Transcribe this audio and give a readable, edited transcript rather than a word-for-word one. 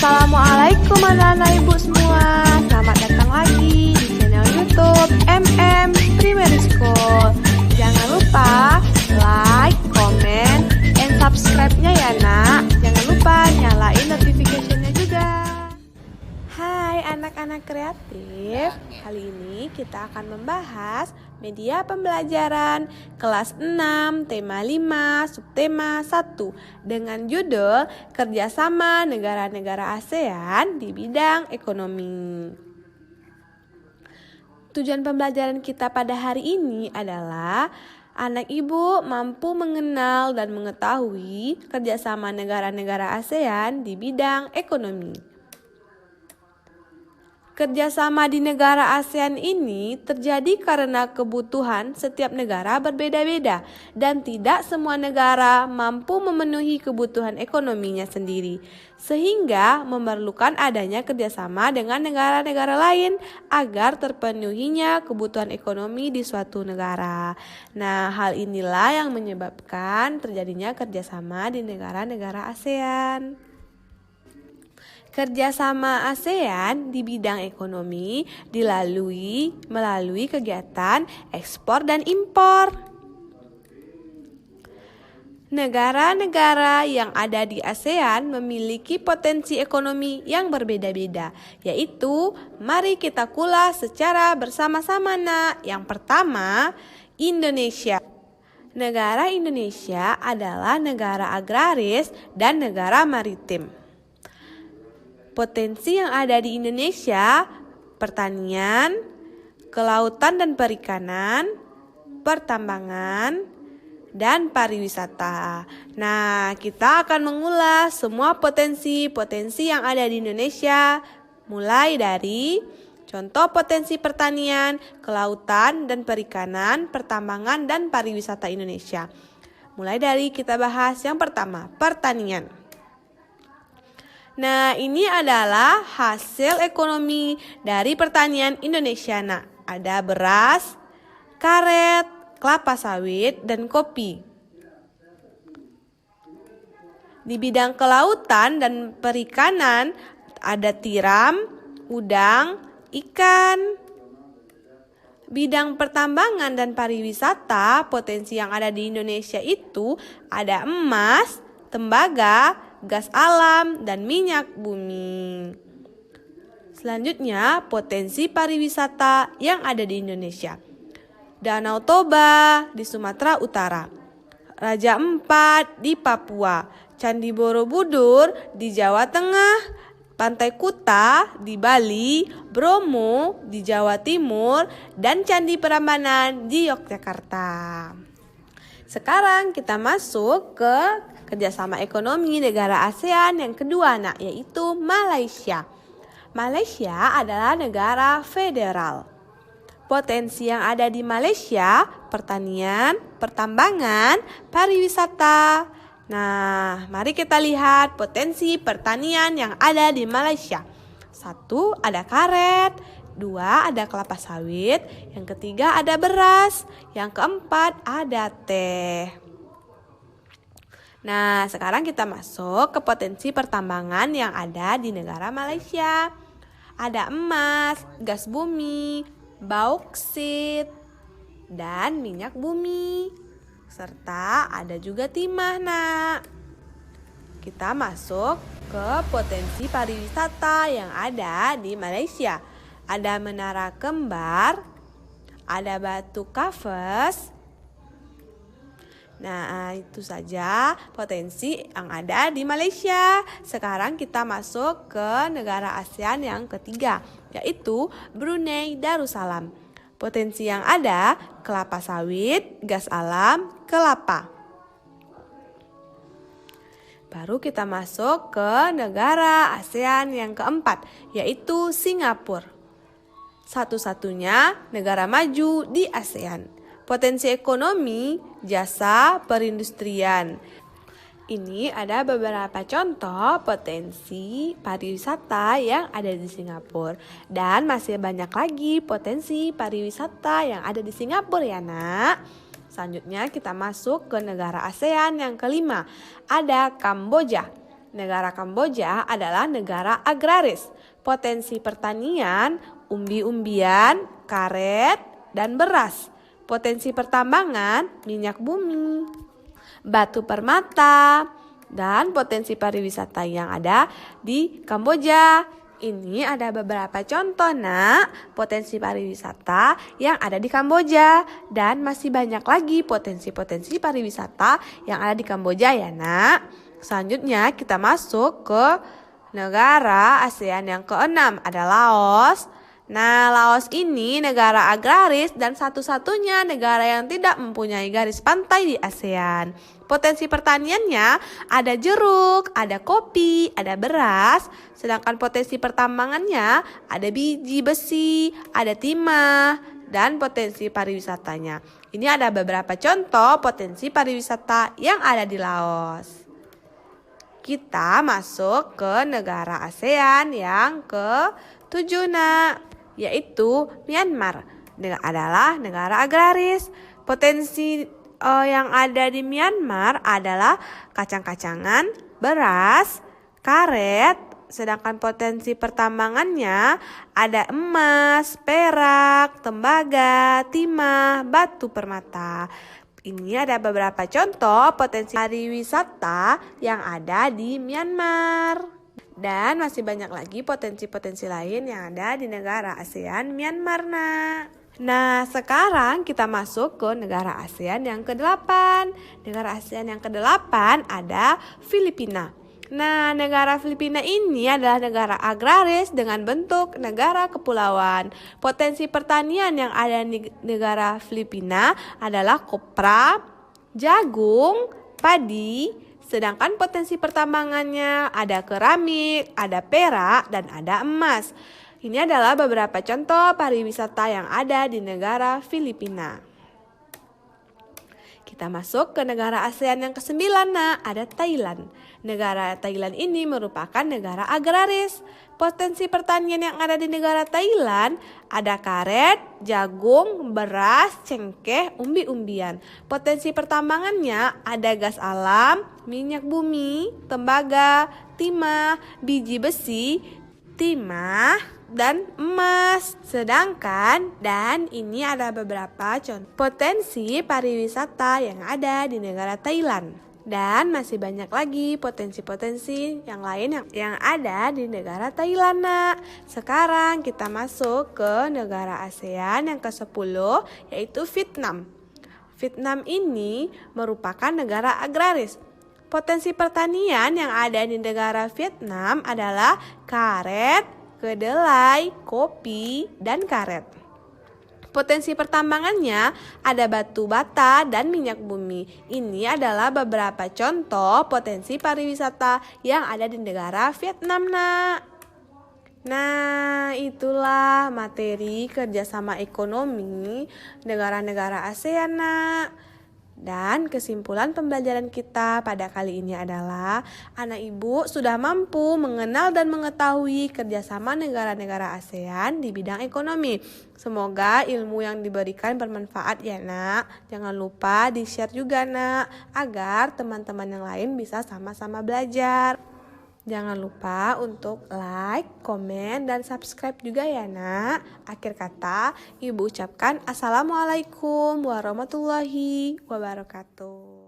Assalamualaikum anak-anak ibu semua. Selamat datang lagi di channel YouTube Primary School. Jangan lupa like, comment, and subscribe-nya ya nak. Jangan lupa nyalain notification-nya juga. Hai anak-anak kreatif. Kali ini kita akan membahas media pembelajaran kelas 6, tema 5, subtema 1 dengan judul Kerjasama Negara-Negara ASEAN di Bidang Ekonomi. Tujuan pembelajaran kita pada hari ini adalah anak ibu mampu mengenal dan mengetahui kerjasama negara-negara ASEAN di bidang ekonomi. Kerjasama di negara ASEAN ini terjadi karena kebutuhan setiap negara berbeda-beda dan tidak semua negara mampu memenuhi kebutuhan ekonominya sendiri, sehingga memerlukan adanya kerjasama dengan negara-negara lain agar terpenuhinya kebutuhan ekonomi di suatu negara. Nah, hal inilah yang menyebabkan terjadinya kerjasama di negara-negara ASEAN. Kerjasama ASEAN di bidang ekonomi melalui kegiatan ekspor dan impor. Negara-negara yang ada di ASEAN memiliki potensi ekonomi yang berbeda-beda, yaitu mari kita kulas secara bersama-sama nak. Yang pertama, Indonesia. Negara Indonesia adalah negara agraris dan negara maritim. Potensi yang ada di Indonesia, pertanian, kelautan dan perikanan, pertambangan, dan pariwisata. Nah, kita akan mengulas semua potensi yang ada di Indonesia, mulai dari contoh potensi pertanian, kelautan dan perikanan, pertambangan, dan pariwisata Indonesia. Mulai dari kita bahas yang pertama, pertanian. Nah, ini adalah hasil ekonomi dari pertanian Indonesia. Nah, ada beras, karet, kelapa sawit, dan kopi. Di bidang kelautan dan perikanan ada tiram, udang, ikan. Bidang pertambangan dan pariwisata, potensi yang ada di Indonesia itu ada emas, tembaga, gas alam, dan minyak bumi. Selanjutnya, potensi pariwisata yang ada di Indonesia. Danau Toba di Sumatera Utara, Raja Ampat di Papua, Candi Borobudur di Jawa Tengah, Pantai Kuta di Bali, Bromo di Jawa Timur, dan Candi Prambanan di Yogyakarta. Sekarang kita masuk ke kerjasama ekonomi negara ASEAN yang kedua, yaitu Malaysia. Malaysia adalah negara federal. Potensi yang ada di Malaysia, pertanian, pertambangan, pariwisata. Nah, mari kita lihat potensi pertanian yang ada di Malaysia. 1, ada karet. 2, ada kelapa sawit. Yang ketiga, ada beras. Yang keempat, ada teh. Nah, sekarang kita masuk ke potensi pertambangan yang ada di negara Malaysia. Ada emas, gas bumi, bauksit, dan minyak bumi. Serta ada juga timah, nak. Kita masuk ke potensi pariwisata yang ada di Malaysia. Ada Menara Kembar, ada Batu Kafes. Nah, itu saja potensi yang ada di Malaysia. Sekarang kita masuk ke negara ASEAN yang ketiga, yaitu Brunei Darussalam. Potensi yang ada, kelapa sawit, gas alam, kelapa. Baru kita masuk ke negara ASEAN yang keempat, yaitu Singapura. Satu-satunya negara maju di ASEAN. Potensi ekonomi, jasa, perindustrian. Ini ada beberapa contoh potensi pariwisata yang ada di Singapura. Dan masih banyak lagi potensi pariwisata yang ada di Singapura ya nak. Selanjutnya kita masuk ke negara ASEAN yang kelima. Ada Kamboja. Negara Kamboja adalah negara agraris. Potensi pertanian, umbi-umbian, karet, dan beras. Potensi pertambangan, minyak bumi, batu permata, dan potensi pariwisata yang ada di Kamboja. Ini ada beberapa contoh, Nak, potensi pariwisata yang ada di Kamboja. Dan masih banyak lagi potensi-potensi pariwisata yang ada di Kamboja ya, Nak. Selanjutnya kita masuk ke negara ASEAN yang keenam, ada Laos. Nah, Laos ini negara agraris dan satu-satunya negara yang tidak mempunyai garis pantai di ASEAN. Potensi pertaniannya ada jeruk, ada kopi, ada beras, sedangkan potensi pertambangannya ada biji besi, ada timah, dan potensi pariwisatanya. Ini ada beberapa contoh potensi pariwisata yang ada di Laos. Kita masuk ke negara ASEAN yang ke-7, Nak, yaitu Myanmar. Adalah negara agraris. Potensi yang ada di Myanmar adalah kacang-kacangan, beras, karet, sedangkan potensi pertambangannya ada emas, perak, tembaga, timah, batu permata. Ini ada beberapa contoh potensi pariwisata yang ada di Myanmar. Dan masih banyak lagi potensi-potensi lain yang ada di negara ASEAN Myanmar, Nak. Nah, sekarang kita masuk ke negara ASEAN yang ke-8. Negara ASEAN yang ke-8 ada Filipina. Nah, negara Filipina ini adalah negara agraris dengan bentuk negara kepulauan. Potensi pertanian yang ada di negara Filipina adalah kopra, jagung, padi, sedangkan potensi pertambangannya ada keramik, ada perak, dan ada emas. Ini adalah beberapa contoh pariwisata yang ada di negara Filipina. Kita masuk ke negara ASEAN yang ke-9, Nah, ada Thailand. Negara Thailand ini merupakan negara agraris. Potensi pertanian yang ada di negara Thailand ada karet, jagung, beras, cengkeh, umbi-umbian. Potensi pertambangannya ada gas alam, minyak bumi, tembaga, timah, biji besi, timah, dan emas. Sedangkan ini ada beberapa contoh potensi pariwisata yang ada di negara Thailand. Dan masih banyak lagi potensi-potensi yang lain yang ada di negara Thailand, Nak. Sekarang kita masuk ke negara ASEAN yang ke-10, yaitu Vietnam. Vietnam ini merupakan negara agraris. Potensi pertanian yang ada di negara Vietnam adalah karet, kedelai, kopi, dan karet. Potensi pertambangannya ada batu bata dan minyak bumi. Ini adalah beberapa contoh potensi pariwisata yang ada di negara Vietnam, Nak. Nah, itulah materi kerjasama ekonomi negara-negara ASEAN, Nak. Dan kesimpulan pembelajaran kita pada kali ini adalah anak ibu sudah mampu mengenal dan mengetahui kerjasama negara-negara ASEAN di bidang ekonomi. Semoga ilmu yang diberikan bermanfaat ya, Nak. Jangan lupa di-share juga, Nak, agar teman-teman yang lain bisa sama-sama belajar. Jangan lupa untuk like, komen, dan subscribe juga ya, Nak. Akhir kata, Ibu ucapkan Assalamualaikum warahmatullahi wabarakatuh.